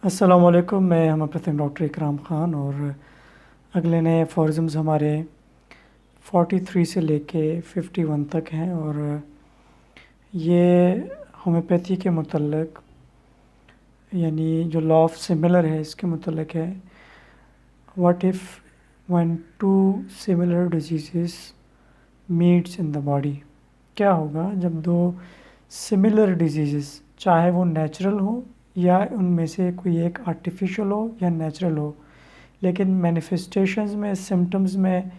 अस्सलामुअलैकुम। मैं हम प्रथम डॉक्टर इकराम ख़ान और अगले नए फॉर्ज़म्स हमारे 43 से लेके 51 तक हैं और ये होम्योपैथी के मुतल्लिक़ यानी जो लॉ ऑफ सिमिलर है इसके मुतल्लिक़ है। What if when two similar diseases meets in the body, क्या होगा जब दो सिमिलर डिजीज़ेस, चाहे वो नेचुरल हो या उनमें से कोई एक आर्टिफिशियल हो या नेचुरल हो, लेकिन मैनिफेस्टेशंस में, सिम्टम्स में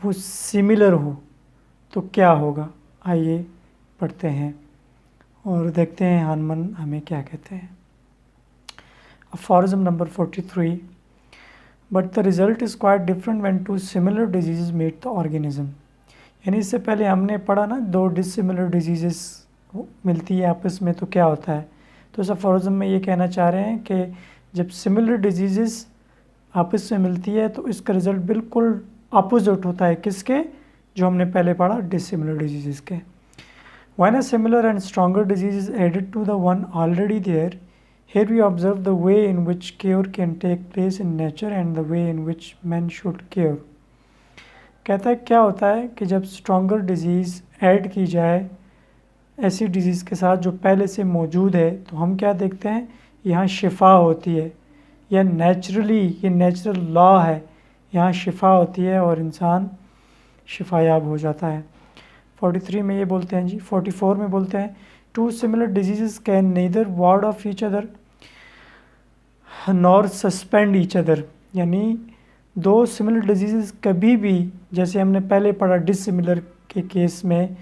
वो सिमिलर हो, तो क्या होगा। आइए पढ़ते हैं और देखते हैं हानमन हमें क्या कहते हैं। Aphorism number 43, but the result is quite different when two similar diseases meet the organism. यानी इससे पहले हमने पढ़ा ना, दो डिसिमिलर डिजीज़ेस मिलती है आपस में तो क्या होता है। तो इस अफॉरिज्म में ये कहना चाह रहे हैं कि जब सिमिलर डिजीज़ेस आपस में मिलती है तो इसका रिज़ल्ट बिल्कुल अपोजिट होता है किसके, जो हमने पहले पढ़ा डिसिमिलर डिजीज़ेस के। When a similar and stronger disease is added to the one already there, here we observe the way in which cure can take place in nature and the way in which men should cure. कहता है क्या होता है कि जब stronger disease add की जाए ऐसी डिजीज़ के साथ जो पहले से मौजूद है, तो हम क्या देखते हैं, यहाँ शिफा होती है। यह नेचुरली, ये नेचुरल लॉ है, यहाँ शिफा होती है और इंसान शिफायाब हो जाता है। 43 में ये बोलते हैं जी, 44 में बोलते हैं two similar disease can neither ward off each other nor suspend each other. यानी दो सिमिलर डिजीज़ कभी भी, जैसे हमने पहले पढ़ा डिसिमिलर के केस में,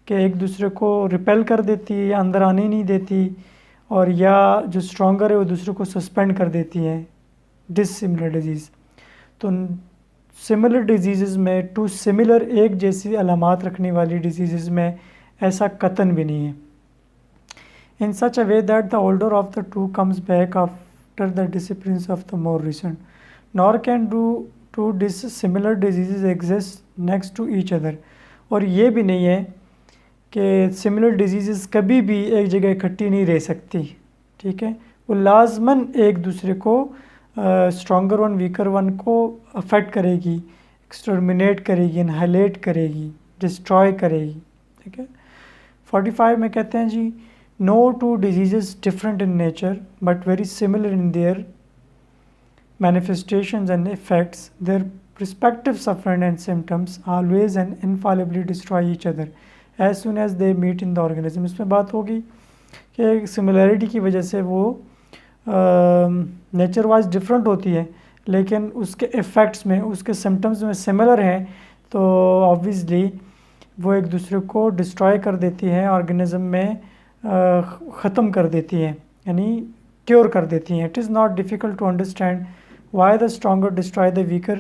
कि एक दूसरे को रिपेल कर देती है या अंदर आने नहीं देती, और या जो स्ट्रॉन्गर है वो दूसरे को सस्पेंड कर देती है डिसिमिलर डिजीज़। तो सिमिलर डिजीज़ में, टू सिमिलर एक जैसी अलामात रखने वाली डिजीज़ में ऐसा कतन भी नहीं है। In such a way that the older of the two comes back after the disciplines of the more recent, nor can do two similar diseases exist next to each other. और ये भी नहीं है कि सिमिलर डिजीज़ कभी भी एक जगह इकट्ठी नहीं रह सकती, ठीक है। वो लाजमन एक दूसरे को, स्ट्रॉन्गर वन वीकर वन को अफेक्ट करेगी, एक्सटर्मिनेट करेगी, इनहाइलेट करेगी, डिस्ट्रॉय करेगी, ठीक है। 45 में कहते हैं जी, no two diseases different in nature but very similar in their manifestations and effects, their respective suffering and symptoms always and infallibly destroy each other as soon as they meet in the organism। इसमें बात होगी कि similarity की वजह से वो nature wise different होती है, लेकिन उसके इफ़ेक्ट्स में, उसके सिम्टम्स में सिमिलर हैं, तो ऑब्वियसली वो एक दूसरे को डिस्ट्रॉय कर देती है, ऑर्गेनिज्म में ख़त्म कर देती हैं, यानी क्योर कर देती हैं। It is not difficult to understand why the stronger destroy the weaker.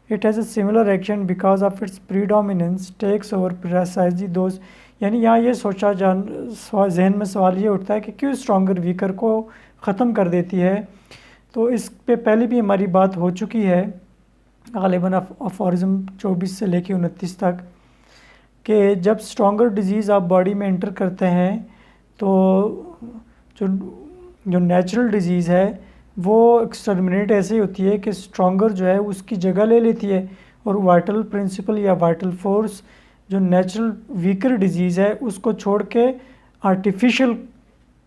It has a similar action because of its predominance takes over precisely those। यानी यहाँ ये सोचा जहन में सवाल ये उठता है कि क्यों स्ट्रॉन्गर वीकर को ख़त्म कर देती है। तो इस पे पहले भी हमारी बात हो चुकी है, ग़ालिबन अफॉरिज्म 24 से लेके 29 तक, कि जब स्ट्रॉन्गर डिजीज़ आप बॉडी में एंटर करते हैं तो जो नेचुरल डिजीज़ है वो एक्सटर्मिनेट ऐसे ही होती है कि स्ट्रॉन्गर जो है उसकी जगह ले लेती है, और वाइटल प्रिंसिपल या वाइटल फोर्स जो नेचुरल वीकर डिजीज़ है उसको छोड़ के आर्टिफिशियल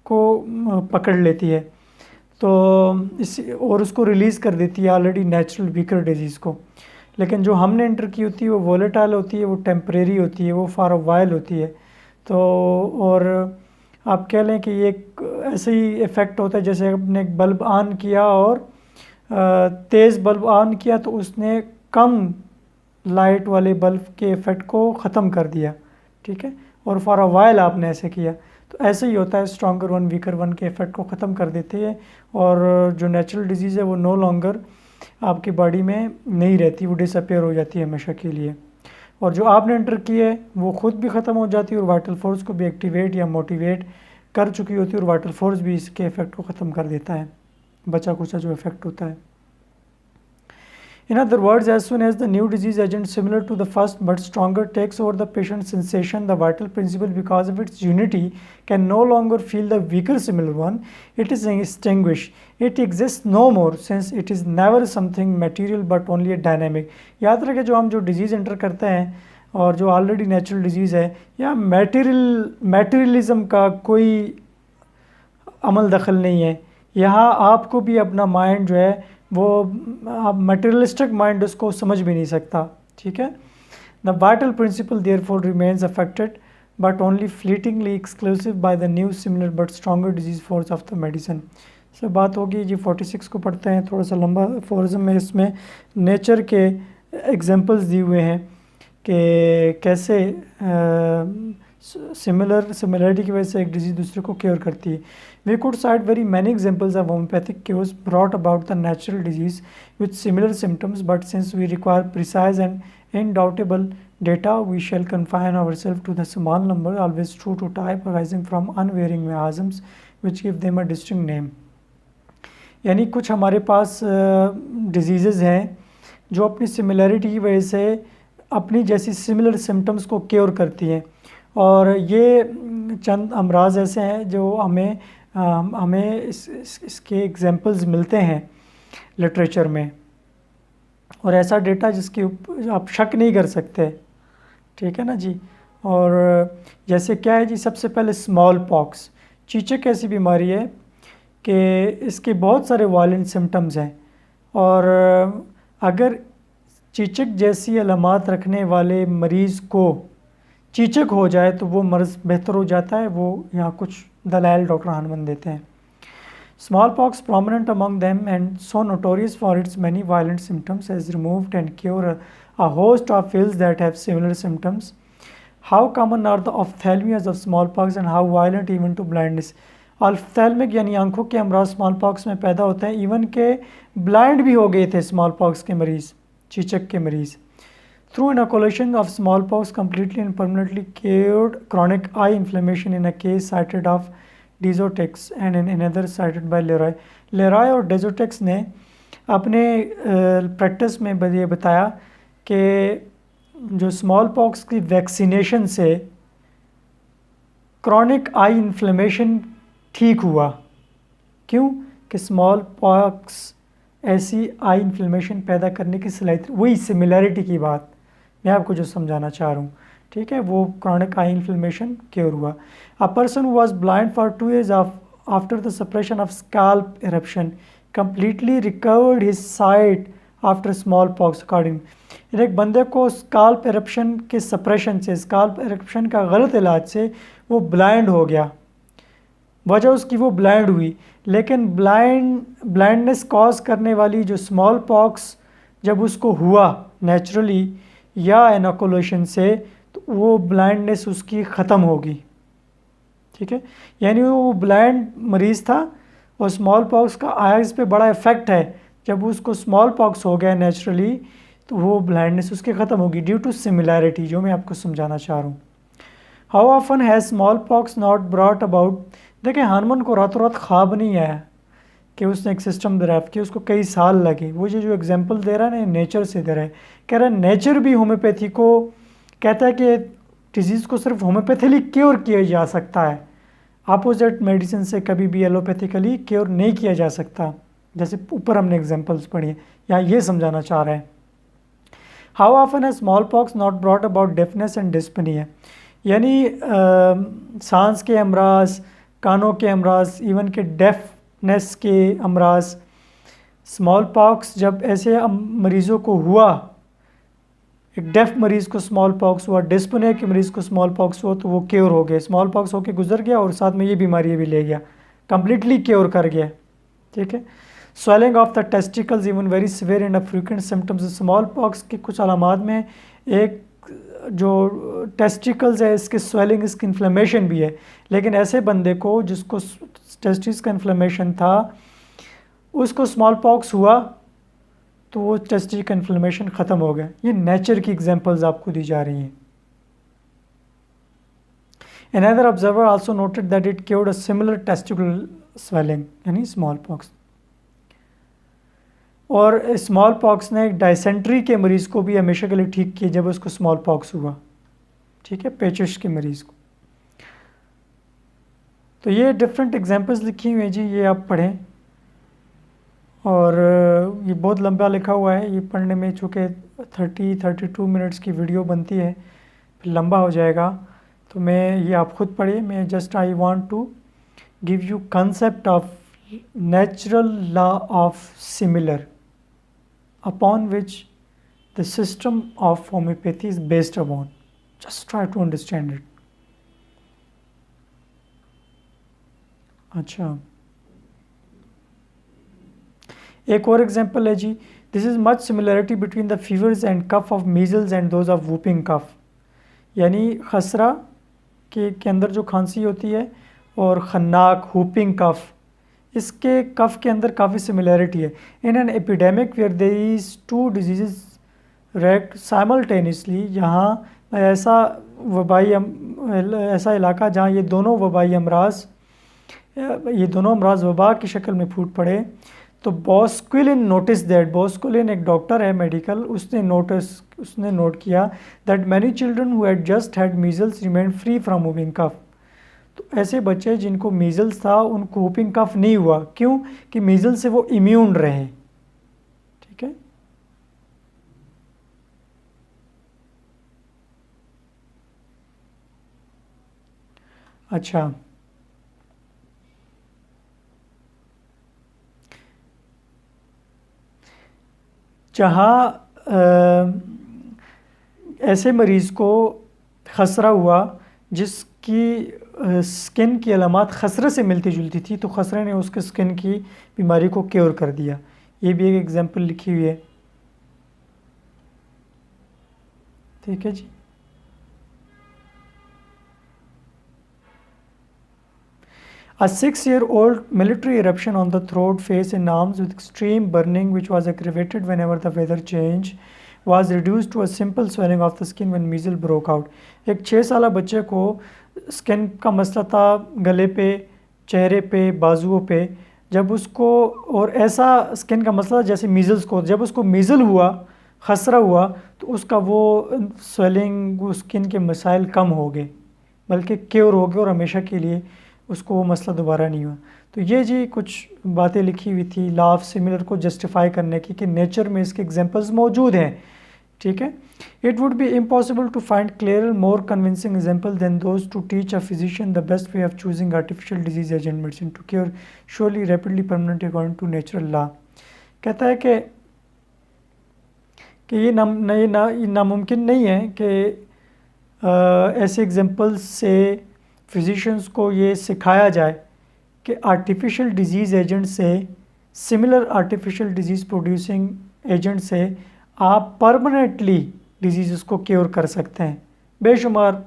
को पकड़ लेती है, तो इस और उसको रिलीज़ कर देती है ऑलरेडी नेचुरल वीकर डिजीज़ को। लेकिन जो हमने एंटर की होती है वो वोलेटाइल होती है, वो टेम्परेरी होती है, वो फॉर अ वाइल होती है। तो और आप कह लें कि ये ऐसे ही इफ़ेक्ट होता है जैसे आपने एक बल्ब ऑन किया और तेज़ बल्ब ऑन किया तो उसने कम लाइट वाले बल्ब के इफ़ेक्ट को ख़त्म कर दिया, ठीक है, और फॉर अ वाइल आपने ऐसे किया। तो ऐसे ही होता है, स्ट्रॉन्गर वन वीकर वन के इफ़ेक्ट को ख़त्म कर देती है, और जो नेचुरल डिजीज़ है वो नो लॉन्गर आपकी बॉडी में नहीं रहती, वो डिसअपेयर हो जाती है हमेशा के लिए, और जो आपने एंटर की है वो ख़ुद भी ख़त्म हो जाती है और वाइटल फोर्स को भी एक्टिवेट या मोटिवेट कर चुकी होती है, और वाइटल फोर्स भी इसके इफ़ेक्ट को ख़त्म कर देता है, बचा कुचा जो इफ़ेक्ट होता है। In other words, as soon as the new disease agent similar to the first but stronger takes over the patient's sensation, the vital principle, because of its unity, can no longer feel the weaker similar one. It is extinguished. It exists no more, since it is never something material but only a dynamic. याद रखें, जो हम जो disease enter करते हैं और जो already natural disease है, या मैटेरियलिज्म का कोई अमल दखल नहीं है। यहाँ आपको भी अपना माइंड जो है वो आप मटेरियलिस्टिक माइंड उसको समझ भी नहीं सकता, ठीक है। The vital principle therefore remains affected but only fleetingly exclusive by the new similar but stronger disease force of the medicine. से बात होगी जी 46 को पढ़ते हैं, थोड़ा सा लंबा फोरज़म में। इसमें नेचर के एग्जांपल्स दिए हुए हैं कि कैसे सिमिलरिटी की वजह से एक डिजीज़ दूसरे को क्योर करती है। We could cite very many examples of homeopathic cures brought about the natural disease with similar symptoms, but since we require precise and undoubtable data, we shall confine ourselves to the small number, always true to type, arising from unvarying miasms which give them a distinct name. यानी कुछ हमारे पास disease हैं जो अपनी similarity की वजह से अपनी जैसी सिमिलर सिम्टम्स को क्योर करती हैं, और ये चंद अमराज ऐसे हैं जो हमें इसके एग्जांपल्स मिलते हैं लिटरेचर में, और ऐसा डेटा जिसके आप शक नहीं कर सकते, ठीक है ना जी। और जैसे क्या है जी, सबसे पहले स्मॉल पॉक्स, चीचक ऐसी बीमारी है कि इसके बहुत सारे वायलेंट सिम्टम्स हैं, और अगर चीचक जैसी अलामात रखने वाले मरीज़ को चीचक हो जाए तो वो मर्ज़ बेहतर हो जाता है। वो यहाँ कुछ दलाइल डॉक्टर हानमन देते हैं। Smallpox prominent among them and so notorious for its many violent symptoms has removed and cure a host of ills that have similar symptoms. How common are the ophthalmias of smallpox and how violent even to blindness. Ophthalmic यानी आंखों के अमराज small pox में पैदा होते हैं, even के blind भी हो गए थे स्मॉल पॉक्स के मरीज़, चीचक के मरीज़। Through inoculation of smallpox completely and permanently cured chronic eye inflammation in a case cited of Desotex and in another cited by Leroy. Leroy और Desotex ने अपने प्रैक्टिस में ये बताया कि जो स्मॉल पॉक्स की वैक्सीनेशन से क्रॉनिक आई इन्फ्लेमेशन ठीक हुआ। क्यों? कि स्मॉल पॉक्स ऐसी आई इन्फ्लेमेशन पैदा करने की सलाहियत, वही सिमिलरिटी की बात मैं आपको जो समझाना चाह रहा हूँ, ठीक है। वो क्रॉनिक आई इन्फ्लेमेशन क्योर हुआ। A person who was blind for 2 years after the suppression of scalp eruption completely recovered his site after small pox according. एक बंदे को स्कैल्प इरप्शन के सप्रेशन से, स्कैल्प इरप्शन का गलत इलाज से वो ब्लाइंड हो गया। वजह उसकी वो ब्लाइंड हुई, लेकिन ब्लाइंडनेस कॉज करने वाली जो स्मॉल पॉक्स जब उसको हुआ नेचुरली या इनोकुलेशन से, तो वो ब्लाइंडनेस उसकी ख़त्म होगी, ठीक है। यानी वो ब्लाइंड मरीज़ था और स्मॉल पॉक्स का आइज़ पे बड़ा इफ़ेक्ट है। जब उसको स्मॉल पॉक्स हो गया नेचुरली तो वो ब्लाइंडनेस उसकी ख़त्म होगी ड्यू टू सिमिलैरिटी, जो मैं आपको समझाना चाह रहा हूँ। How often has small pox not brought about. देखिए, हानमन को रातों रात ख्वाब नहीं आया कि उसने एक सिस्टम डेवलप किया, उसको कई साल लगे। वो जो एग्जांपल दे रहा है ना, नेचर से दे रहा है। कह रहा है नेचर भी होम्योपैथी को कहता है कि डिजीज़ को सिर्फ होम्योपैथिकली क्योर किया जा सकता है, अपोजिट मेडिसिन से कभी भी एलोपैथिकली क्योर नहीं किया जा सकता। जैसे ऊपर हमने एग्जांपल्स पढ़ी हैं, यहाँ ये समझाना चाह रहे हैं। हाउ ऑफन है small pox not brought about deafness and dyspnoea, यानी सांस के अमराज, कानों के अमराज, इवन के डेफनेस के अमराज। स्मॉल पॉक्स जब ऐसे मरीज़ों को हुआ, एक डेफ मरीज़ को स्मॉल पॉक्स हुआ, डिस्पनिया के मरीज़ को स्मॉल पॉक्स हुआ, तो वो क्योर हो गए। स्मॉल पॉक्स होके गुजर गया और साथ में ये बीमारी भी ले गया, कम्प्लीटली क्योर कर गया, ठीक है। Swelling of the testicles even very severe and frequent symptoms. Small pox की कुछ अलामात में एक जो टेस्टिकल्स है इसके स्वेलिंग, इसकी इन्फ्लेमेशन भी है। लेकिन ऐसे बंदे को जिसको टेस्टिस का इन्फ्लेमेशन था, उसको स्मॉल पॉक्स हुआ तो वो टेस्टिस का इन्फ्लेमेशन ख़त्म हो गया। ये नेचर की एग्जांपल्स आपको दी जा रही हैं। Another observer also noted that it cured a similar testicular swelling, यानी स्मॉल पॉक्स। और स्मॉल पॉक्स ने डायसेंट्री के मरीज़ को भी हमेशा के लिए ठीक किया जब उसको स्मॉल पॉक्स हुआ, ठीक है, पेचिश के मरीज़ को। तो ये डिफरेंट एग्जांपल्स लिखी हुई हैं जी, ये आप पढ़ें। और ये बहुत लंबा लिखा हुआ है, ये पढ़ने में चूँकि 32 मिनट्स की वीडियो बनती है फिर लंबा हो जाएगा, तो मैं ये आप खुद पढ़िए। मैं just I want to give you concept of natural law of similar upon which the system of homeopathy is based upon. Just try to understand it. अच्छा, एक और एग्जांपल है जी, this is much similarity between the fevers and cough of measles and those of whooping cough. यानी खसरा के अंदर जो खांसी होती है और खन्नाक हुपिंग कफ, इसके कफ के अंदर काफ़ी सिमिलरिटी है। In an epidemic where there is two disease react simultaneously, यहाँ ऐसा इलाका जहाँ ये दोनों अमराज वबा की शक्ल में फूट पड़े, तो बॉस्क्विलिन नोटिस दैट, बॉस्क्विलिन एक डॉक्टर है मेडिकल, उसने नोट किया that many children who had just had measles remain free from whooping cough. तो ऐसे बच्चे जिनको मीजल्स था उनको वूपिंग कफ नहीं हुआ, क्यों कि मीजल्स से वो इम्यून रहे, ठीक है। अच्छा, जहाँ ऐसे मरीज़ को खसरा हुआ जिसकी स्किन की अलामत खसरे से मिलती जुलती थी, तो खसरे ने उसके स्किन की बीमारी को क्योर कर दिया। ये भी एक एग्जांपल लिखी हुई है, ठीक है जी। A 6-year-old military eruption on the throat, face and arms with extreme burning which was aggravated whenever the weather changed was reduced to a simple swelling of the skin when measles broke out। एक 6 साल बच्चे को skin का मसला था गले पे, चेहरे पे, बाजुओं पे, जब उसको, और ऐसा स्किन का मसला जैसे मीज़ल्स को, जब उसको मीज़ल हुआ, खसरा हुआ, तो उसका वो स्वेलिंग, वो स्किन के मसाइल कम हो गए, बल्कि क्योर हो गए और हमेशा के लिए उसको वो मसला दोबारा नहीं हुआ। तो ये जी कुछ बातें लिखी हुई थी लॉ ऑफ सिमिलर को जस्टिफाई करने की कि नेचर में इसके एग्जांपल्स मौजूद हैं, ठीक है। It would be impossible to find clear more convincing example than those to teach a physician the best way of choosing artificial disease agent medicine to cure surely rapidly permanent according to natural law. कहता है कि ये नामुमकिन नहीं है कि ऐसे examples से फिजिशियंस को ये सिखाया जाए कि आर्टिफिशियल डिजीज़ एजेंट से, similar artificial disease producing agent से आप परमानेंटली डिजीज़ को क्योर कर सकते हैं। बेशुमार,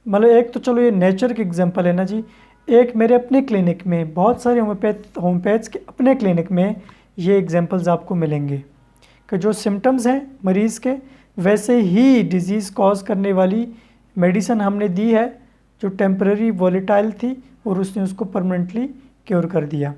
मतलब एक तो चलो ये नेचर की एग्जांपल है ना जी, एक मेरे अपने क्लिनिक में, बहुत सारे होम्योपैथ्स के अपने क्लिनिक में ये एग्जांपल्स आपको मिलेंगे कि जो सिम्टम्स हैं मरीज़ के, वैसे ही डिज़ीज़ कॉज करने वाली मेडिसिन हमने दी है जो टेम्पररी वॉलेटाइल थी और उसने उसको परमानेंटली क्योर कर दिया।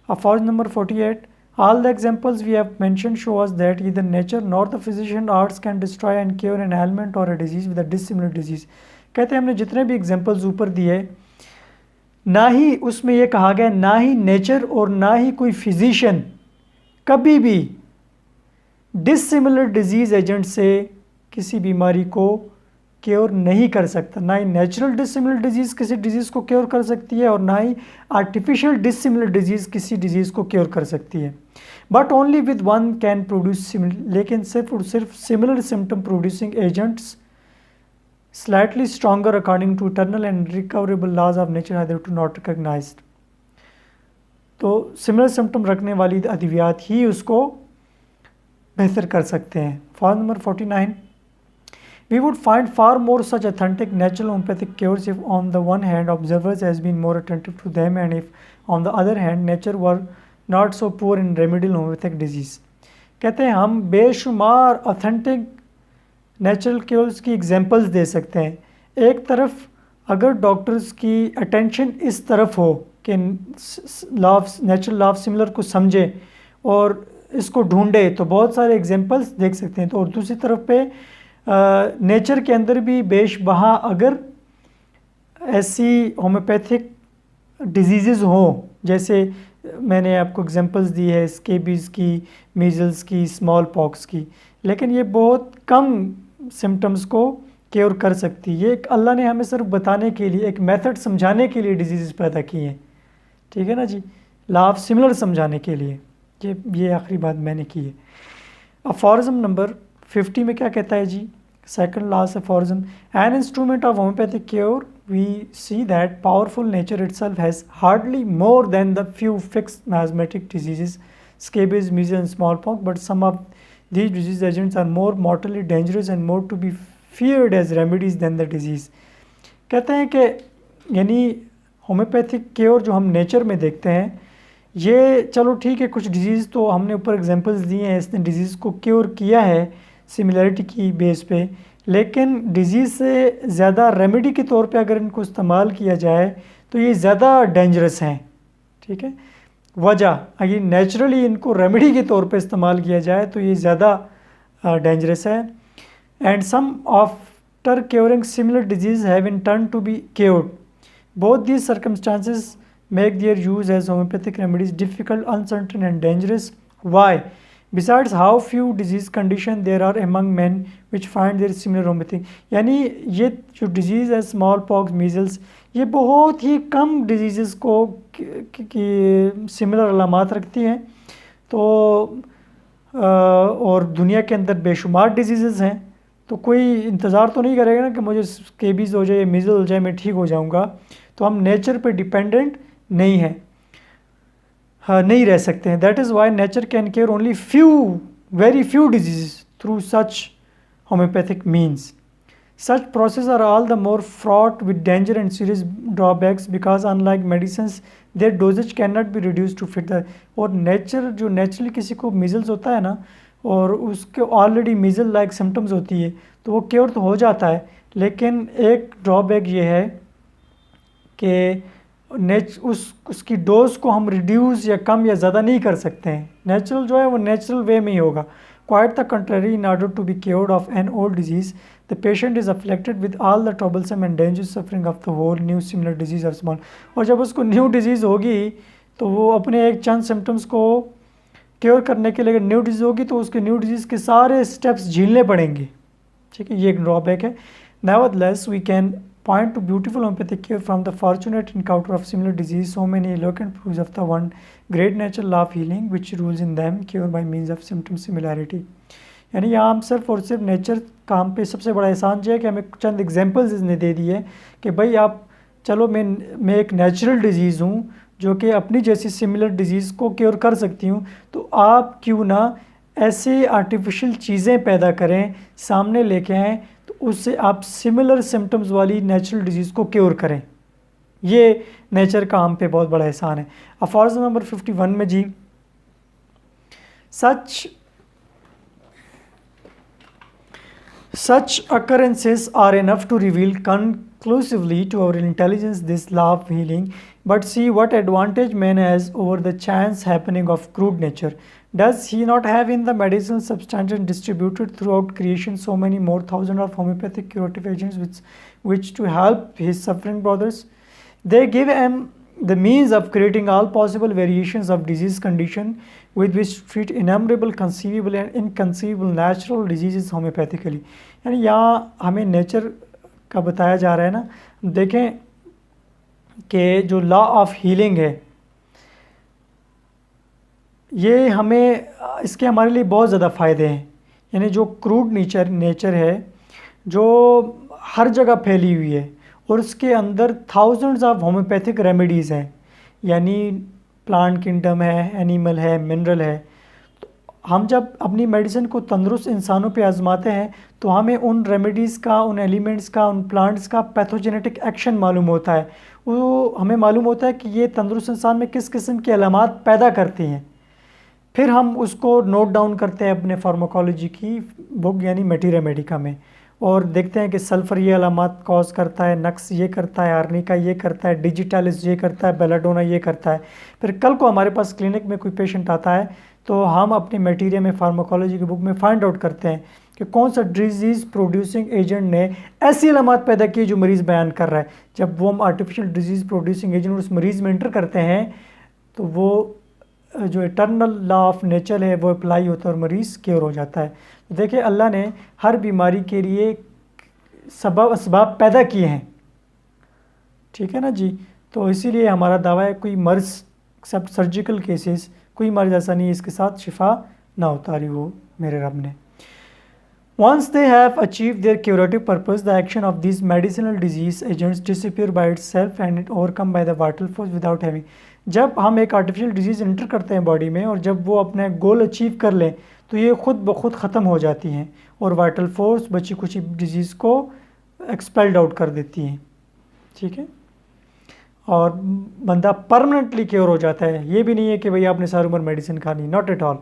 For number 48, all the examples we have mentioned show us that either nature nor the physician arts can destroy and cure an element or a disease with a dissimilar disease. कहते हैं हमने जितने भी examples ऊपर दिए, ना ही उसमें यह कहा गया, ना ही नेचर और ना ही कोई फिजिशियन कभी भी डिसिमिलर डिजीज एजेंट से किसी बीमारी को क्योर नहीं कर सकता। ना ही नेचुरल डिसिमिलर डिजीज़ किसी डिजीज़ को क्योर कर सकती है और ना ही आर्टिफिशियल डिसिमिलर डिजीज़ किसी डिजीज़ को क्योर कर सकती है। But only with one can produce similar, लेकिन सिर्फ और सिर्फ similar symptom producing agents slightly stronger according to eternal and recoverable laws of nature are there to not recognised. तो सिमिलर सिम्टम रखने वाली अद्वियात ही उसको बेहतर कर सकते हैं। For number 49, we would find far more such authentic natural homeopathic cures if on the one hand observers has been more attentive to them and if on the other hand nature were not so poor in remedial homeopathic disease। कहते हैं हम बेशुमार authentic natural cures की examples दे सकते हैं। एक तरफ अगर डॉक्टर्स की अटेंशन इस तरफ हो कि नेचुरल लॉ ऑफ सिमिलर को समझे और इसको ढूंढे तो बहुत सारे एग्जांपल्स देख सकते हैं। तो और दूसरी तरफ पे नेचर के अंदर भी बेशबहा अगर ऐसी होम्योपैथिक डिजीज़ हो, जैसे मैंने आपको एग्जांपल्स दी है स्केबीज़ की, मीज़ल्स की, स्मॉल पॉक्स की, लेकिन ये बहुत कम सिम्टम्स को क्योर कर सकती है। ये एक अल्लाह ने हमें सिर्फ बताने के लिए, एक मेथड समझाने के लिए डिजीज़ पैदा की है, ठीक है ना जी, लॉ ऑफ सिमिलर समझाने के लिए। ये आखिरी बात मैंने की है। अफॉरिज्म नंबर 50 में क्या कहता है जी, second last aphorism, an instrument of homeopathic cure we see that powerful nature itself has hardly more than the few fixed miasmatic diseases, scabies, measles and smallpox, but some of these disease agents are more mortally dangerous and more to be feared as remedies than the disease। कहते हैं कि यानी homeopathic cure जो हम nature में देखते हैं, ये चलो ठीक है, कुछ डिजीज़ तो हमने ऊपर एग्जांपल्स दिए हैं, इसने डिजीज़ को क्योर किया है सिमिलरिटी की बेस पे, लेकिन डिजीज़ से ज़्यादा रेमेडी के तौर पे अगर इनको इस्तेमाल किया जाए तो ये ज़्यादा डेंजरस हैं, ठीक है। वजह अगर नेचुरली इनको रेमेडी के तौर पे इस्तेमाल किया जाए तो ये ज़्यादा डेंजरस है। And some after curing similar disease have in turn to be cured, both these circumstances make their use as homeopathic remedies difficult, uncertain and dangerous। Why? Besides how few disease condition there are among men which find their similar homeopathic, यानी ये जो disease है small pox, measles, ये बहुत ही कम disease को की similar अलामात रखती हैं। तो और दुनिया के अंदर बेशुमार डिजीज़ हैं, तो कोई इंतज़ार तो नहीं करेगा ना कि मुझे स्केबीज़ हो जाए, मीज़ल हो जाए, मैं ठीक हो जाऊँगा। तो हम नेचर पे डिपेंडेंट नहीं है, हाँ नहीं रह सकते हैं। That is why nature can cure only very few disease through such homoeopathic means. Such process are all the more fraught with danger and serious drawbacks because unlike medicines their dosages can not be reduce to fit the. और nature जो naturally किसी को measles होता है ना, और उसके already measle like symptoms होती है, तो वो क्योर तो हो जाता है, लेकिन एक ड्रॉबैक ये है कि उसकी डोज को हम रिड्यूस या कम या ज़्यादा नहीं कर सकते हैं। नेचुरल जो है वो नेचुरल वे में ही होगा। Quite the contrary, in order to be cured of an old disease the patient is afflicted with all the troublesome and dangerous suffering of the whole new similar disease of small. और जब उसको new disease होगी तो वो अपने एक चंद symptoms को cure करने के लिए अगर न्यू डिजीज़ होगी तो उसके न्यू डिजीज़ के सारे स्टेप्स झेलने पड़ेंगे, ठीक है, ये एक ड्रॉबैक है। Nevertheless we can point to beautiful homeopathic cure from the fortunate encounter of similar disease, so many eloquent proofs of the one great natural law of healing which rules in them, cure by means of symptom similarity। यानी यहाँ हम सिर्फ और सिर्फ nature का हम पे सबसे बड़ा एहसान जो है कि हमें चंद एग्जांपल्स इसने दे दिए कि भाई आप चलो मैं एक नेचुरल डिजीज़ हूँ जो कि अपनी जैसी सिमिलर डिजीज़ को क्योर कर सकती हूँ, तो आप क्यों ना ऐसे आर्टिफिशियल चीज़ें पैदा करें, सामने लेके आएँ, तो उससे आप सिमिलर सिम्टम्स वाली नेचुरल डिजीज़ को क्योर करें। ये नेचर का हम पे बहुत बड़ा एहसान है। अफॉरिज्म नंबर 51 में जी, such occurrences are enough to reveal conclusively to our intelligence this law of healing, but see what advantage man has over the chance happening of crude nature। Does he not have in the medicinal substances distributed throughout creation so many more thousands of homeopathic curative agents which to help his suffering brothers? They give him the means of creating all possible variations of disease condition with which treat innumerable conceivable and inconceivable natural diseases homeopathically। यानी यहाँ हमें nature का बताया जा रहा है ना। देखें कि जो लॉ ऑफ हीलिंग है ये हमें इसके हमारे लिए बहुत ज़्यादा फ़ायदे हैं। यानी जो क्रूड नेचर है जो हर जगह फैली हुई है और उसके अंदर थाउजेंड्स ऑफ होम्योपैथिक रेमेडीज़ हैं, यानी प्लांट किंगडम है, एनिमल है, मिनरल है। तो हम जब अपनी मेडिसिन को तंदुरुस्त इंसानों पे आजमाते हैं तो हमें उन रेमेडीज़ का, उन एलिमेंट्स का, उन प्लांट्स का पैथोजेनेटिक एक्शन मालूम होता है। वो हमें मालूम होता है कि ये तंदुरुस्त इंसान में किस किस्म की अलामात पैदा करती हैं। फिर हम उसको नोट डाउन करते हैं अपने फार्माकोलॉजी की बुक यानी मेटीरिया मेडिका में, और देखते हैं कि सल्फ़र ये अलामात कॉज करता है, नक्स ये करता है, आर्निका ये करता है, डिजिटालिस ये करता है, बेलाडोना ये करता है। फिर कल को हमारे पास क्लिनिक में कोई पेशेंट आता है तो हम अपने मटेरियल में फार्माकोलॉजी की बुक में फाइंड आउट करते हैं कि कौन सा डिजीज़ प्रोड्यूसिंग एजेंट ने ऐसी अलामत पैदा की जो मरीज़ बयान कर रहा है। जब वो हम आर्टिफिशियल डिजीज़ प्रोड्यूसिंग एजेंट उस मरीज़ में एंटर करते हैं तो वो जो इटर्नल लॉ ऑफ नेचर है वो अप्लाई होता है और मरीज़ क्योर हो जाता है। तो देखिए अल्लाह ने हर बीमारी के लिए सबब असबाब पैदा किए हैं, ठीक है ना जी। तो इसीलिए हमारा दावा है कोई मर्ज़ एक्सेप्ट सर्जिकल केसेस, कोई मर्ज़ ऐसा नहीं है इसके साथ शिफा ना उतारी हो मेरे रब ने। Once they have achieved their curative purpose, the action of these medicinal disease agents disappear by itself and it overcome by the vital force without having। जब हम एक आर्टिफिशियल डिजीज़ एंटर करते हैं बॉडी में और जब वो अपना गोल अचीव कर लें तो ये खुद ब खुद ख़त्म हो जाती हैं और वाइटल फोर्स बची कुछ डिजीज़ को एक्सपेल्ड आउट कर देती हैं, ठीक है। और बंदा परमानेंटली क्योर हो जाता है। ये भी नहीं है कि भाई आपने सारी उम्र मेडिसिन खानी, not at all.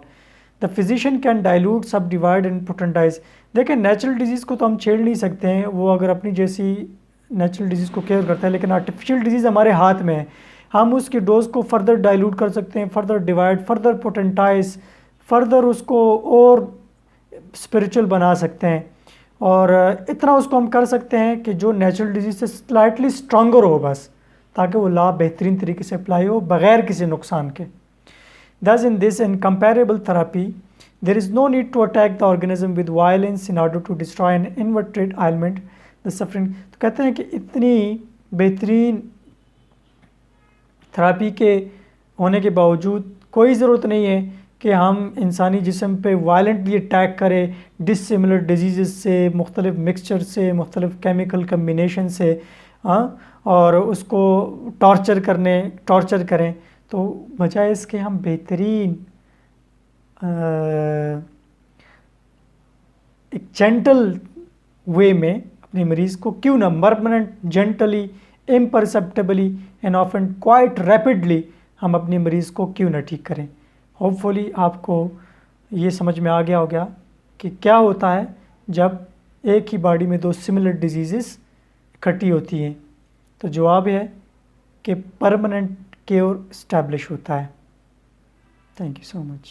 The physician can dilute, सब डिवाइड एंड पोटेंटाइज। देखें नेचुरल डिजीज़ को तो हम छेड़ नहीं सकते हैं, वो अगर अपनी जैसी नेचुरल डिजीज़ को केयर करता है, लेकिन आर्टिफिशियल डिजीज़ हमारे हाथ में है। हम उसकी डोज को फर्दर डाइल्यूट कर सकते हैं, further divide, further potentise, further उसको और स्पिरिचुअल बना सकते हैं। और इतना उसको हम कर सकते हैं कि जो नेचुरल डिजीज़ से स्लाइटली स्ट्रॉन्गर हो बस, ताकि वो लॉ बेहतरीन तरीके से अप्लाई हो बग़ैर किसी नुकसान के। Thus in this incomparable therapy there is no need to attack the organism with violence in order to destroy an inverted ailment the suffering। तो कहते हैं कि इतनी बेहतरीन थेरेपी के होने के बावजूद कोई ज़रूरत नहीं है कि हम इंसानी जिस्म पे वायलेंटली अटैक करें डिसिमिलर डिजीज़ से, मुख्तलिफ मिक्सचर से, मुख्तलिफ केमिकल कम्बिनेशन से, और उसको टॉर्चर करें। तो बजाय इसके हम बेहतरीन एक जेंटल वे में अपने मरीज़ को क्यों ना permanent, gently, imperceptibly and often quite rapidly हम अपने मरीज़ को क्यों ना ठीक करें। होपफुली आपको ये समझ में आ गया होगा कि क्या होता है जब एक ही बॉडी में दो सिमिलर डिजीज़ इकट्ठी होती हैं। तो जवाब है कि परमानेंट क्योर इस्टेब्लिश होता है। Thank you so much.